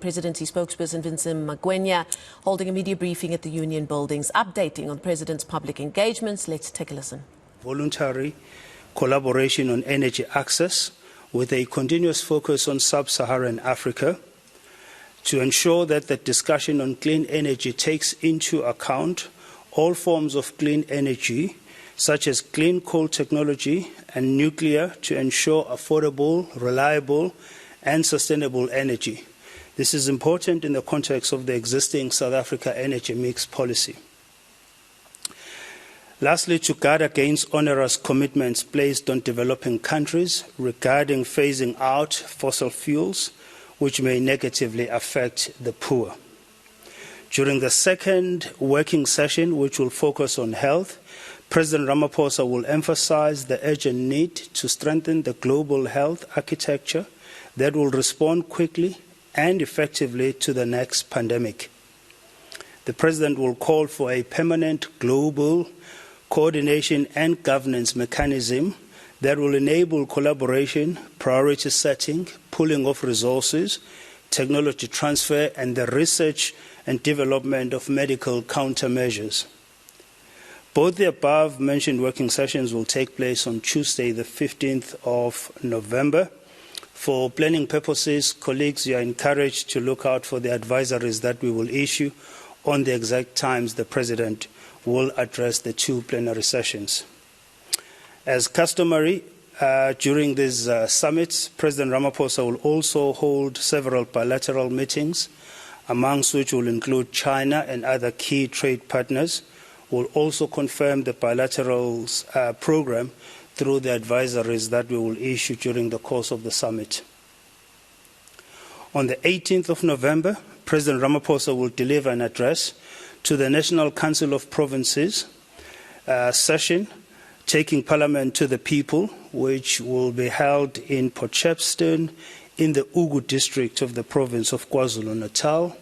Presidency spokesperson Vincent Magwenya holding a media briefing at the Union Buildings, updating on the President's public engagements. Let's take a listen. Voluntary collaboration on energy access with a continuous focus on sub-Saharan Africa to ensure that the discussion on clean energy takes into account all forms of clean energy, such as clean coal technology and nuclear, to ensure affordable, reliable, and sustainable energy. This is important in the context of the existing South Africa energy mix policy. Lastly, to guard against onerous commitments placed on developing countries regarding phasing out fossil fuels, which may negatively affect the poor. During the second working session, which will focus on health, President Ramaphosa will emphasize the urgent need to strengthen the global health architecture that will respond quickly and effectively to the next pandemic. The President will call for a permanent global coordination and governance mechanism that will enable collaboration, priority setting, pooling of resources, technology transfer, and the research and development of medical countermeasures. Both the above-mentioned working sessions will take place on Tuesday, the 15th of November. For planning purposes, colleagues, you are encouraged to look out for the advisories that we will issue on the exact times the President will address the two plenary sessions. As customary, during these summits, President Ramaphosa will also hold several bilateral meetings, amongst which will include China and other key trade partners. We'll also confirm the bilateral program through the advisories that we will issue during the course of the summit. On the 18th of November, President Ramaphosa will deliver an address to the National Council of Provinces session, taking Parliament to the people, which will be held in Port Shepstone in the Ugu district of the province of KwaZulu-Natal.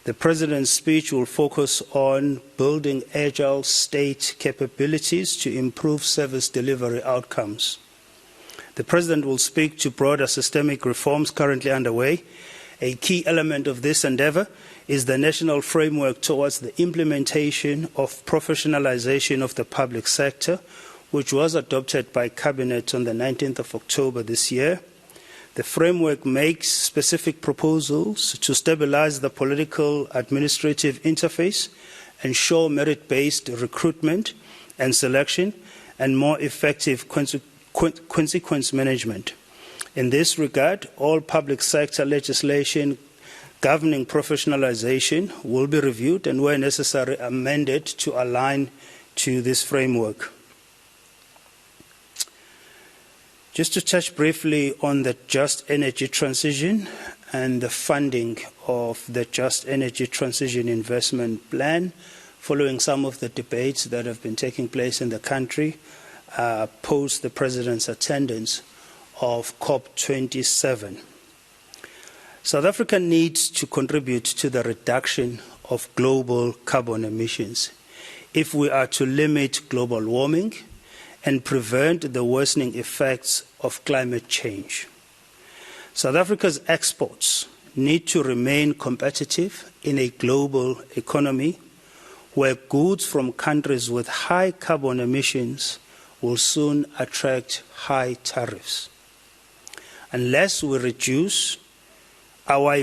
The President's speech will focus on building agile state capabilities to improve service delivery outcomes. The President will speak to broader systemic reforms currently underway. A key element of this endeavour is the national framework towards the implementation of professionalisation of the public sector, which was adopted by Cabinet on the 19th of October this year. The framework makes specific proposals to stabilize the political administrative interface, ensure merit-based recruitment and selection, and more effective consequence management. In this regard, all public sector legislation governing professionalization will be reviewed and, where necessary, amended to align to this framework. Just to touch briefly on the Just Energy Transition and the funding of the Just Energy Transition Investment Plan, following some of the debates that have been taking place in the country post the President's attendance of COP27. South Africa needs to contribute to the reduction of global carbon emissions if we are to limit global warming and prevent the worsening effects of climate change. South Africa's exports need to remain competitive in a global economy where goods from countries with high carbon emissions will soon attract high tariffs. Unless we reduce our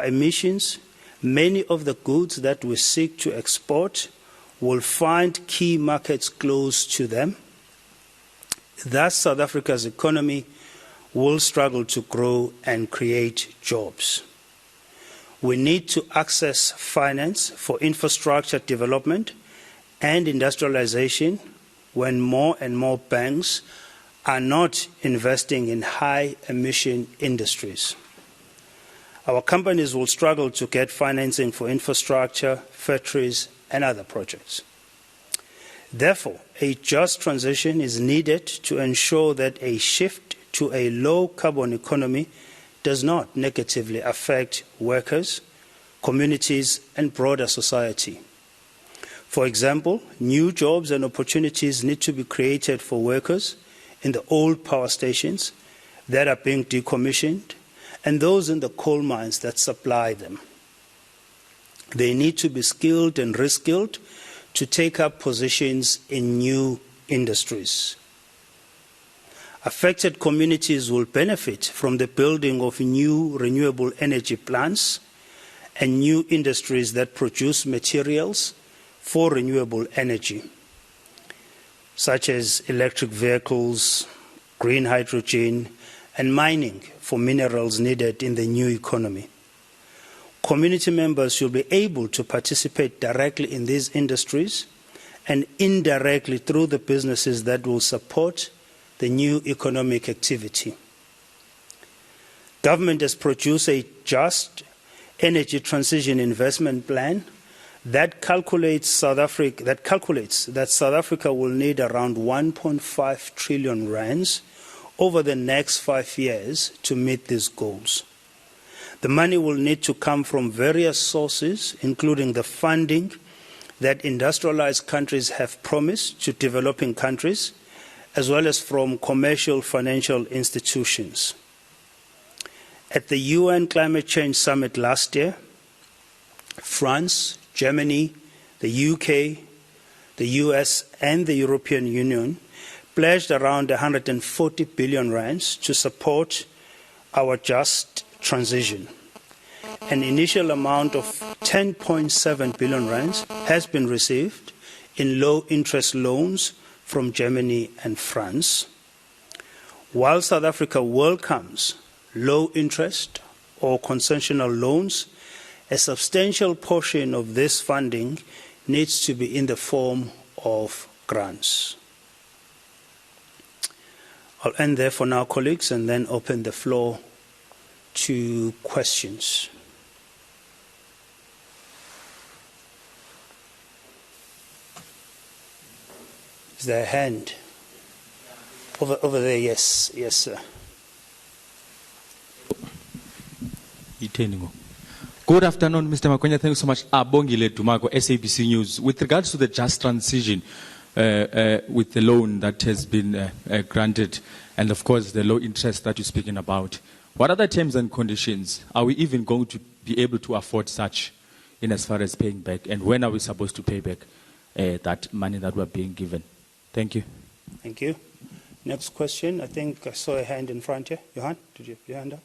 emissions, many of the goods that we seek to export will find key markets close to them. Thus, South Africa's economy will struggle to grow and create jobs. We need to access finance for infrastructure development and industrialization when more and more banks are not investing in high-emission industries. Our companies will struggle to get financing for infrastructure, factories, and other projects. Therefore, a just transition is needed to ensure that a shift to a low-carbon economy does not negatively affect workers, communities, and broader society. For example, new jobs and opportunities need to be created for workers in the old power stations that are being decommissioned and those in the coal mines that supply them. They need to be skilled and reskilled to take up positions in new industries. Affected communities will benefit from the building of new renewable energy plants and new industries that produce materials for renewable energy, such as electric vehicles, green hydrogen, and mining for minerals needed in the new economy. Community members should be able to participate directly in these industries and indirectly through the businesses that will support the new economic activity. Government has produced a just energy transition investment plan that calculates that South Africa will need around 1.5 trillion rands over the next 5 years to meet these goals. The money will need to come from various sources, including the funding that industrialized countries have promised to developing countries, as well as from commercial financial institutions. At the UN Climate Change Summit last year, France, Germany, the UK, the US, and the European Union pledged around 140 billion rands to support our just transition. An initial amount of 10.7 billion rands has been received in low-interest loans from Germany and France. While South Africa welcomes low-interest or concessional loans, a substantial portion of this funding needs to be in the form of grants. I'll end there for now, colleagues, and then open the floor to questions. Is there a hand? Over there, yes, sir. Good afternoon, Mr. Magwenya. Thank you so much. Bongile Tumago, SABC News. With regards to the just transition, with the loan that has been granted, and of course the low interest that you're speaking about, what are the terms and conditions? Are we even going to be able to afford such in as far as paying back? And when are we supposed to pay back that money that we're being given? Thank you. Thank you. Next question. I think I saw a hand in front here. Johan, did you have your hand up?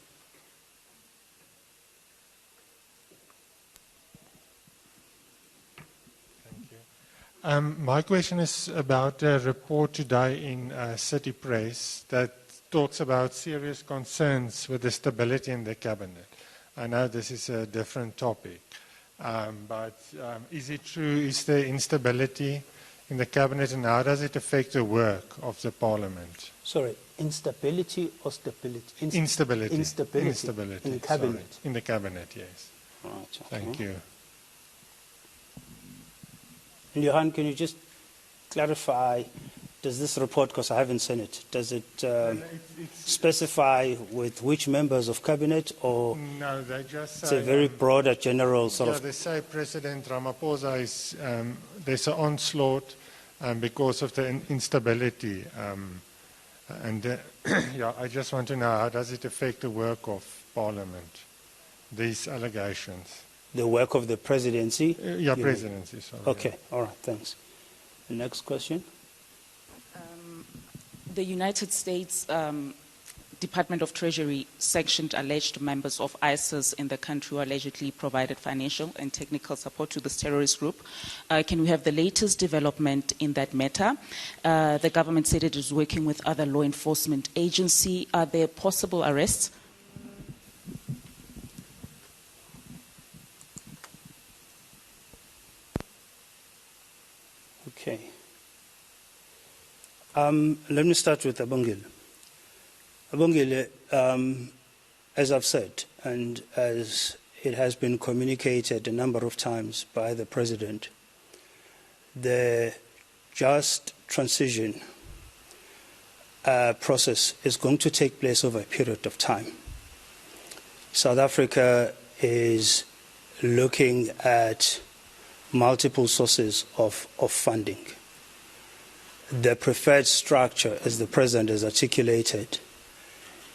My question is about a report today in City Press that talks about serious concerns with the stability in the cabinet. I know this is a different topic, but is it true? Is there instability in the cabinet, and how does it affect the work of the parliament? Sorry, instability or stability? Instability. Instability. In the cabinet? Sorry. In the cabinet, yes. Right, okay. Thank you. And Johan, can you just clarify, does this report, because I haven't seen it, does it specify with which members of cabinet, or no, they just say, it's a very broader general sort of... they say President Ramaphosa is, there's an onslaught because of the instability. I just want to know, how does it affect the work of Parliament, these allegations? The work of the presidency? Presidency, sorry. Okay, all right, thanks. The next question. The United States Department of Treasury sanctioned alleged members of ISIS in the country who allegedly provided financial and technical support to this terrorist group. Can we have the latest development in that matter? The government said it is working with other law enforcement agencies. Are there possible arrests? Okay. Let me start with Abongile. Abongile, as I've said, and as it has been communicated a number of times by the President, the just transition process is going to take place over a period of time. South Africa is looking at multiple sources of funding. The preferred structure, as the President has articulated,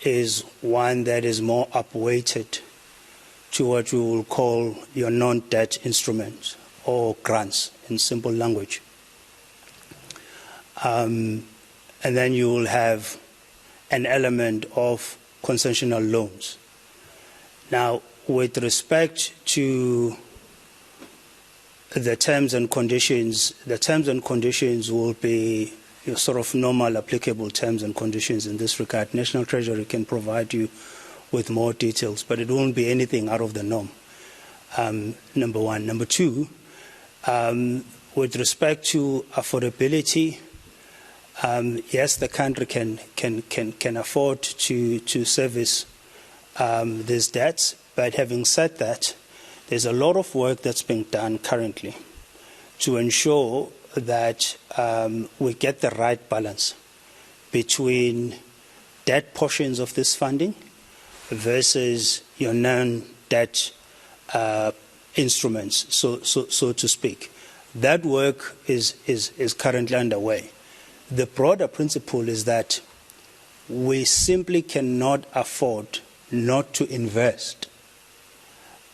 is one that is more upweighted to what we will call your non-debt instruments or grants in simple language. And then you will have an element of concessional loans. Now, with respect to the terms and conditions will be your sort of normal applicable terms and conditions in this regard. National Treasury can provide you with more details, but it won't be anything out of the norm, number one. Number two, with respect to affordability, yes, the country can afford to service these debts, but having said that, there's a lot of work that's being done currently to ensure that we get the right balance between debt portions of this funding versus your non-debt instruments, so to speak. That work is currently underway. The broader principle is that we simply cannot afford not to invest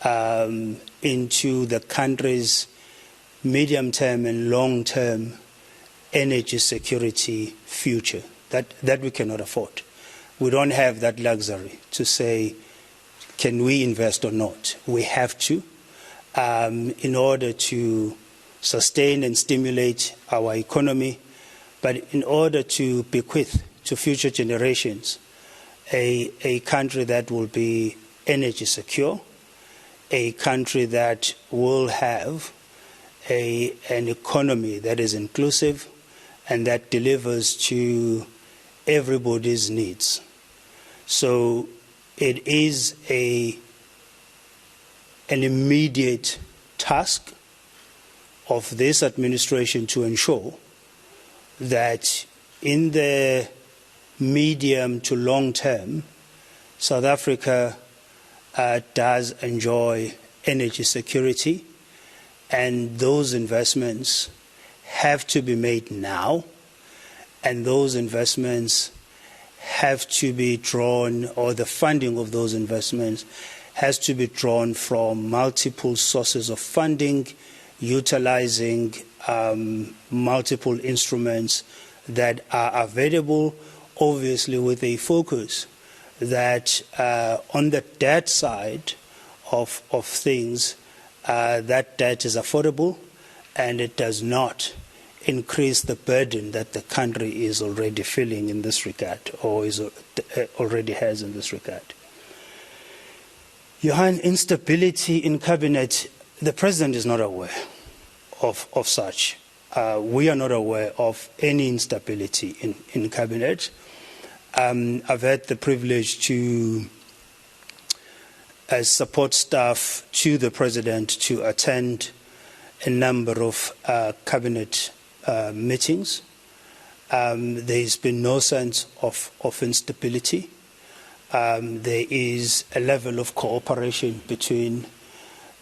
into the country's medium-term and long-term energy security future. That we cannot afford. We don't have that luxury to say, can we invest or not? We have to, in order to sustain and stimulate our economy, but in order to bequeath to future generations a country that will be energy secure, a country that will have an economy that is inclusive and that delivers to everybody's needs. So it is an immediate task of this administration to ensure that in the medium to long term, South Africa does enjoy energy security, and those investments have to be made now, and those investments have to be drawn, or the funding of those investments has to be drawn from multiple sources of funding, utilizing multiple instruments that are available, obviously with a focus that on the debt side of things, that debt is affordable and it does not increase the burden that the country is already feeling in this regard, or already has in this regard. Johan, instability in cabinet, the president is not aware of such. We are not aware of any instability in cabinet. I've had the privilege to, as support staff to the president, to attend a number of cabinet meetings. There's been no sense of instability. There is a level of cooperation between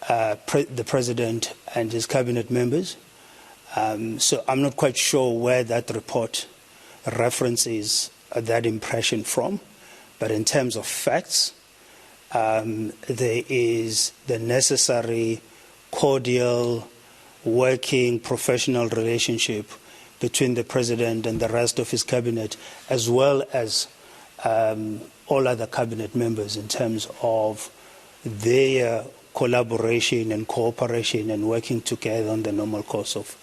the president and his cabinet members. So I'm not quite sure where that report references that impression from, but in terms of facts, there is the necessary cordial, working, professional relationship between the president and the rest of his cabinet, as well as all other cabinet members in terms of their collaboration and cooperation and working together on the normal course of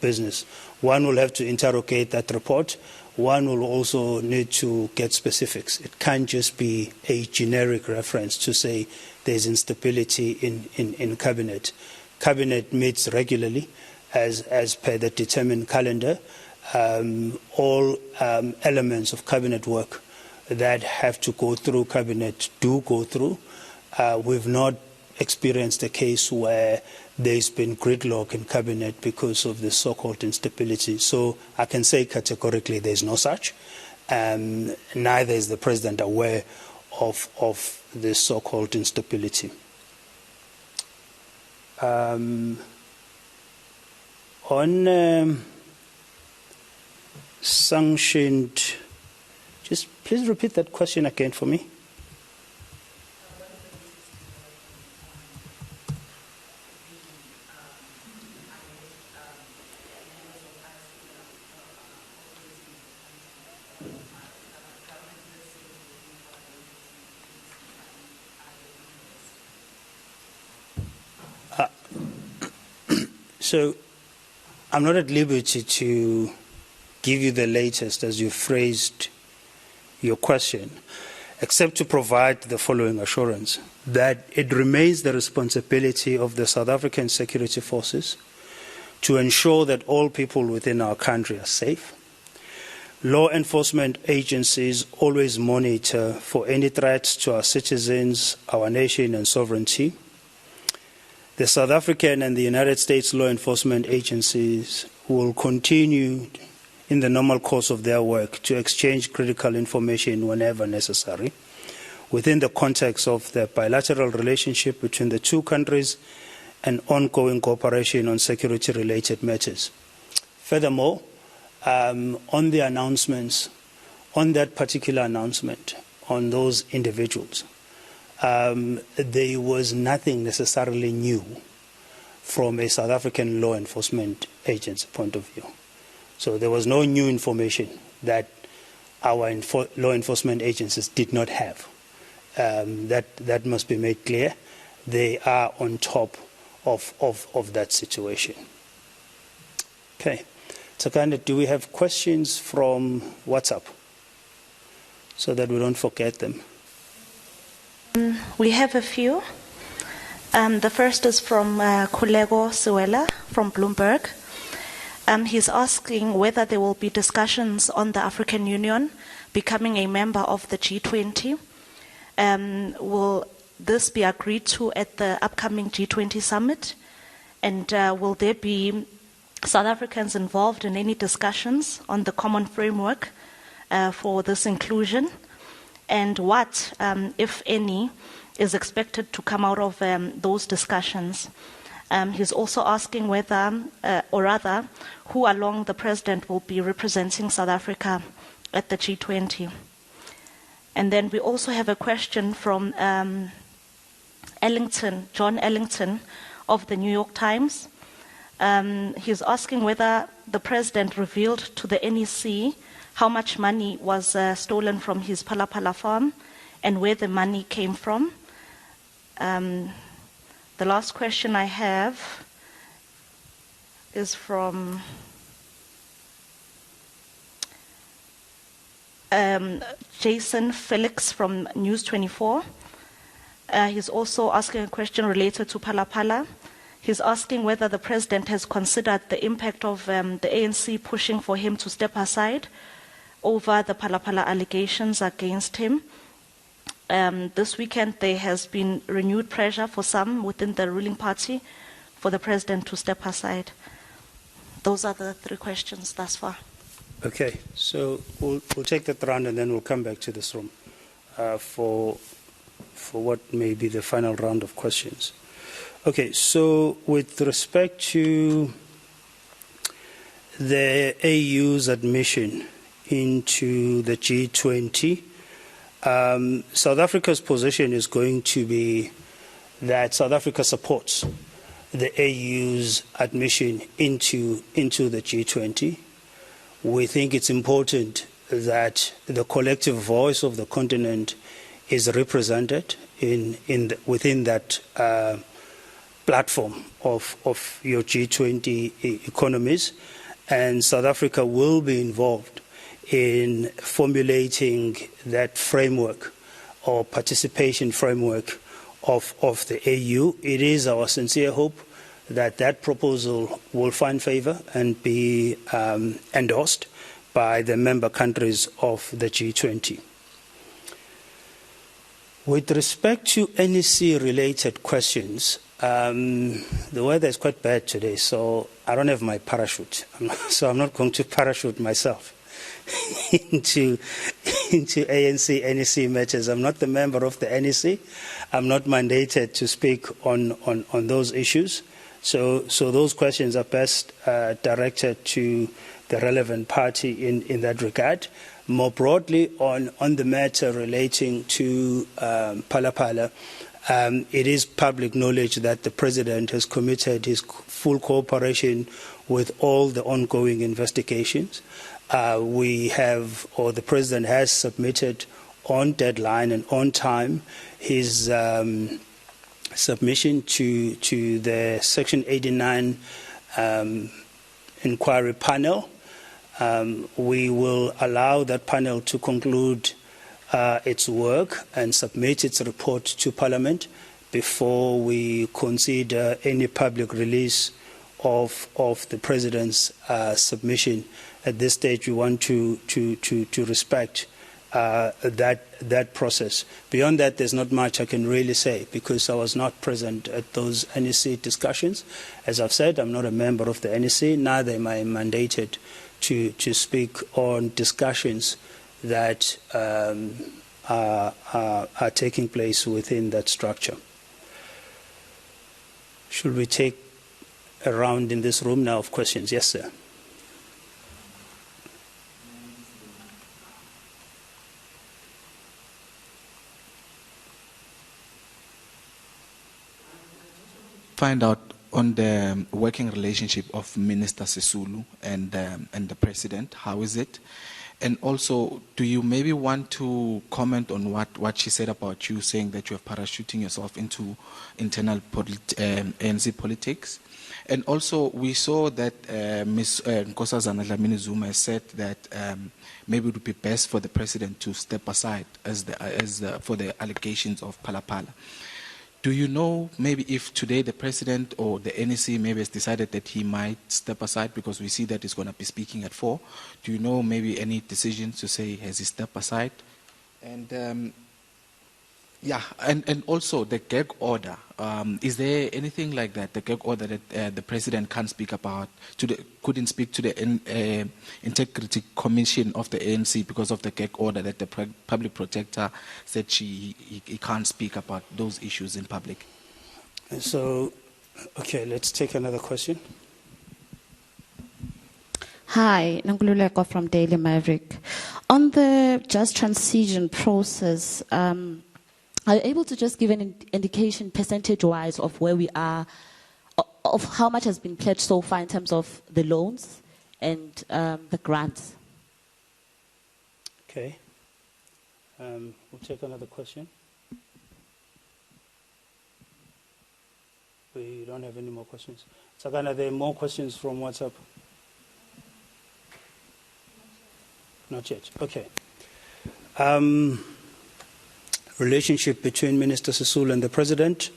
business. One will have to interrogate that report. One will also need to get specifics. It can't just be a generic reference to say there's instability in cabinet. Cabinet meets regularly as per the determined calendar. All elements of cabinet work that have to go through cabinet do go through. We've not experienced a case where there's been gridlock in cabinet because of the so-called instability. So I can say categorically there's no such. Neither is the president aware of this so-called instability. On sanctioned Just please repeat that question again for me. So I'm not at liberty to give you the latest as you phrased your question, except to provide the following assurance that it remains the responsibility of the South African security forces to ensure that all people within our country are safe. Law enforcement agencies always monitor for any threats to our citizens, our nation, and sovereignty. The South African and the United States law enforcement agencies will continue in the normal course of their work to exchange critical information whenever necessary within the context of the bilateral relationship between the two countries and ongoing cooperation on security-related matters. Furthermore, on the announcements, on that particular announcement, on those individuals, there was nothing necessarily new from a South African law enforcement agency point of view. So there was no new information that our law enforcement agencies did not have. That must be made clear. They are on top of that situation. Okay. Takanda, do we have questions from WhatsApp so that we don't forget them? We have a few. The first is from Kulego Suela from Bloomberg. He's asking whether there will be discussions on the African Union becoming a member of the G20. Will this be agreed to at the upcoming G20 summit? And will there be South Africans involved in any discussions on the common framework for this inclusion? And what, if any, is expected to come out of those discussions? He's also asking whether, or rather, who along the president will be representing South Africa at the G20. And then we also have a question from Ellington, John Ellington of the New York Times. He's asking whether the president revealed to the NEC how much money was stolen from his Palapala farm and where the money came from. The last question I have is from Jason Felix from News 24. He's also asking a question related to Palapala. He's asking whether the president has considered the impact of the ANC pushing for him to step aside over the Palapala allegations against him. This weekend there has been renewed pressure for some within the ruling party for the president to step aside. Those are the three questions thus far. Okay, so we'll take that round and then we'll come back to this room for what may be the final round of questions. Okay, so with respect to the AU's admission into the G20, South Africa's position is going to be that South Africa supports the AU's admission into the G20. We think it's important that the collective voice of the continent is represented within that platform of your G20 economies, and South Africa will be involved in formulating that framework or participation framework of the AU. It is our sincere hope that that proposal will find favor and be endorsed by the member countries of the G20. With respect to NEC-related questions, the weather is quite bad today, so I don't have my parachute. So I'm not going to parachute myself into ANC, NEC matters. I'm not the member of the NEC. I'm not mandated to speak on those issues. So those questions are best directed to the relevant party in that regard. More broadly, on the matter relating to Palapala, it is public knowledge that the President has committed his full cooperation with all the ongoing investigations. The President has submitted on deadline and on time his submission to the Section 89 inquiry panel. We will allow that panel to conclude its work and submit its report to Parliament before we consider any public release of the President's submission. At this stage, we want to respect that process. Beyond that, there's not much I can really say because I was not present at those NEC discussions. As I've said, I'm not a member of the NEC, neither am I mandated to speak on discussions that are taking place within that structure. Should we take a round in this room now of questions? Yes, sir. Find out on the working relationship of Minister Sisulu and the President. How is it? And also, do you maybe want to comment on what she said about you, saying that you are parachuting yourself into internal ANC politics? And also, we saw that Ms. Nkosazana Dlamini Zuma said that maybe it would be best for the President to step aside for the allegations of Palapala. Do you know maybe if today the President or the NEC maybe has decided that he might step aside, because we see that he's going to be speaking at 4? Do you know maybe any decisions to say has he stepped aside? And and also the gag order. Is there anything like that, the gag order that the President can't speak about, couldn't speak to the Integrity Commission of the ANC because of the gag order that the Public Protector said he can't speak about those issues in public? So, okay, let's take another question. Hi, Nangululeko from Daily Maverick. On the just transition process, are you able to just give an indication percentage-wise of where we are, of how much has been pledged so far in terms of the loans and the grants? Okay. We'll take another question. We don't have any more questions. Sagana, are there more questions from WhatsApp? Not yet. Okay. Relationship between Minister Sisulu and the President,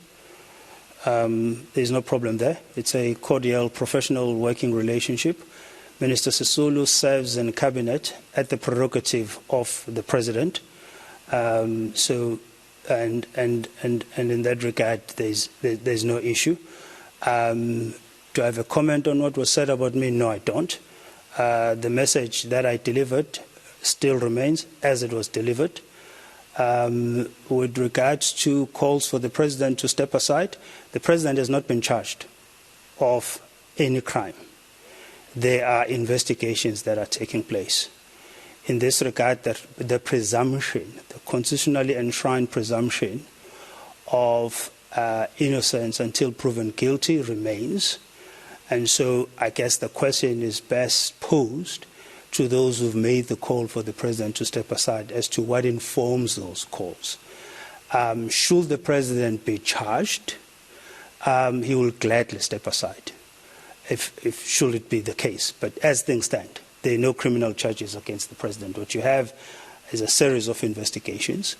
there's no problem there. It's a cordial, professional working relationship. Minister Sisulu serves in cabinet at the prerogative of the President. And in that regard, there's no issue. Do I have a comment on what was said about me? No, I don't. The message that I delivered still remains as it was delivered. With regards to calls for the President to step aside, the President has not been charged of any crime. There are investigations that are taking place. In this regard, the presumption, the constitutionally enshrined presumption of innocence until proven guilty remains. And so I guess the question is best posed to those who've made the call for the President to step aside as to what informs those calls. Should the President be charged, he will gladly step aside, if should it be the case. But as things stand, there are no criminal charges against the President. What you have is a series of investigations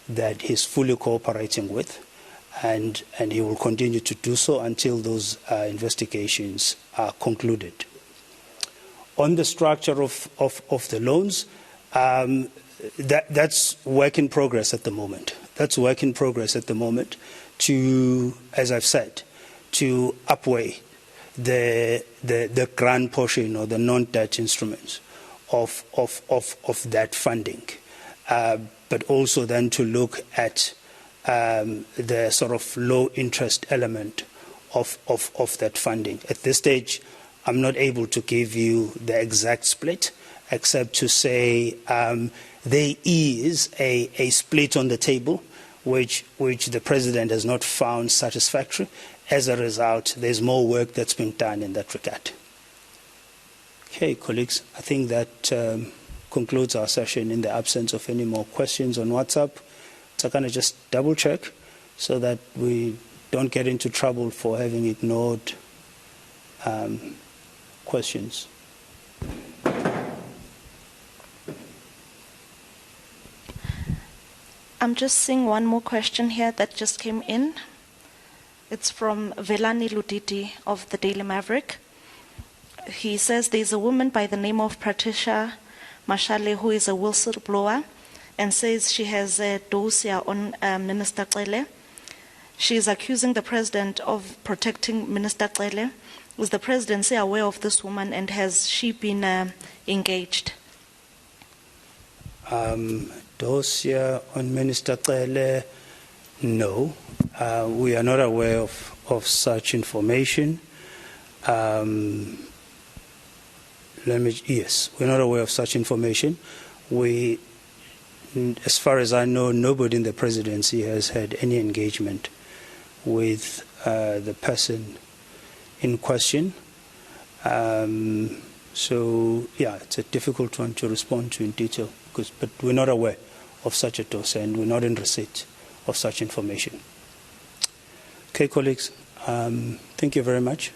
that he's fully cooperating with, and he will continue to do so until those investigations are concluded. On the structure of the loans, that's work in progress at the moment. That's work in progress at the moment to, as I've said, to upweigh the grant portion or the non-debt instruments of that funding, but also then to look at the sort of low interest element of that funding. At this stage, I'm not able to give you the exact split, except to say there is a split on the table, which the President has not found satisfactory. As a result, there's more work that's been done in that regard. Okay, colleagues, I think that concludes our session in the absence of any more questions on WhatsApp. So can I just double check so that we don't get into trouble for having ignored questions? I'm just seeing one more question here that just came in. It's from Velani Luditi of the Daily Maverick. He says there's a woman by the name of Patricia Mashale who is a whistleblower and says she has a dossier on Minister Cele. She is accusing the president of protecting Minister Cele. Is the presidency aware of this woman and has she been engaged? Dossier on Minister Cele, no. We are not aware of such information. Yes, we're not aware of such information. As far as I know, nobody in the presidency has had any engagement with the person in question. So, yeah, it's a difficult one to respond to in detail, but we're not aware of such a dossier and we're not in receipt of such information. Okay, colleagues, thank you very much.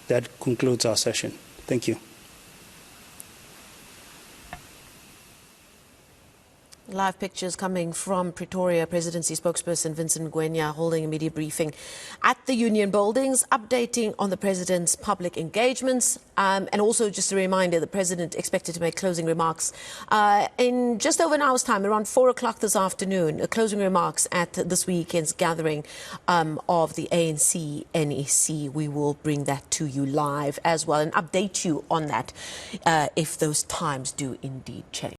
That concludes our session. Thank you. Live pictures coming from Pretoria. Presidency spokesperson Vincent Magwenya holding a media briefing at the Union Buildings, updating on the President's public engagements. And also just a reminder, the President expected to make closing remarks in just over an hour's time, around 4 o'clock this afternoon, closing remarks at this weekend's gathering of the ANC NEC. We will bring that to you live as well and update you on that if those times do indeed change.